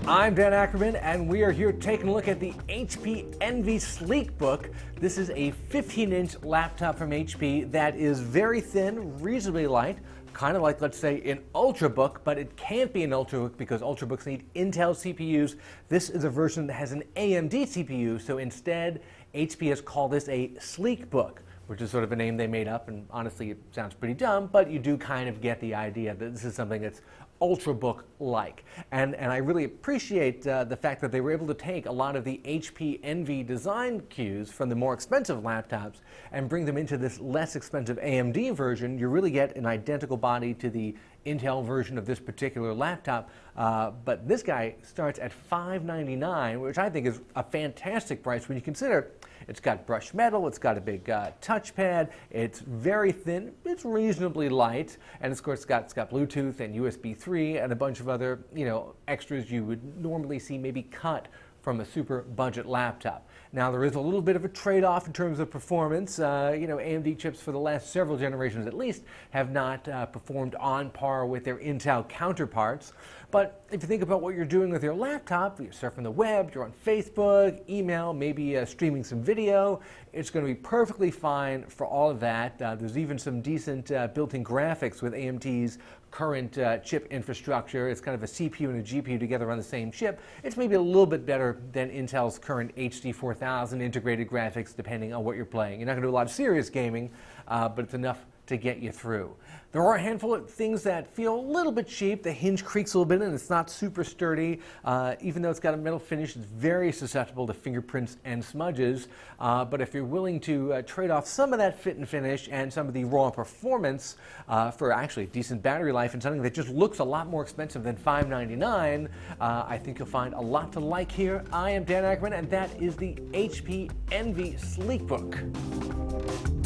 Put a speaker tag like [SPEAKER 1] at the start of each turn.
[SPEAKER 1] I'm Dan Ackerman, and we are here taking a look at the HP Envy Sleekbook. This is a 15-inch laptop from HP that is very thin, reasonably light, kind of like, let's say, an ultrabook, but it can't be an ultrabook because ultrabooks need Intel CPUs. This is a version that has an AMD CPU, so instead, HP has called this a Sleekbook, which is sort of a name they made up, and honestly, it sounds pretty dumb, but you do kind of get the idea that this is something that's ultrabook-like. And I really appreciate the fact that they were able to take a lot of the HP Envy design cues from the more expensive laptops and bring them into this less expensive AMD version. You really get an identical body to the Intel version of this particular laptop, but this guy starts at $599, which I think is a fantastic price when you consider it's got brushed metal, it's got a big touchpad, it's very thin, it's reasonably light, and of course it's got Bluetooth and USB 3 and a bunch of other extras you would normally see maybe cut from a super budget laptop. Now there is a little bit of a trade-off in terms of performance. AMD chips for the last several generations at least have not performed on par with their Intel counterparts. But if you think about what you're doing with your laptop, you're surfing the web, you're on Facebook, email, maybe streaming some video, it's going to be perfectly fine for all of that. There's even some decent built-in graphics with AMD's current chip infrastructure. It's kind of a CPU and a GPU together on the same chip. It's maybe a little bit better than Intel's current HD 4000 integrated graphics, depending on what you're playing. You're not going to do a lot of serious gaming, but it's enough to get you through. There are a handful of things that feel a little bit cheap. The hinge creaks a little bit and it's not super sturdy. Even though it's got a metal finish, it's very susceptible to fingerprints and smudges. But if you're willing to trade off some of that fit and finish and some of the raw performance for actually a decent battery life and something that just looks a lot more expensive than $599, I think you'll find a lot to like here. I am Dan Ackerman, and that is the HP Envy Sleekbook.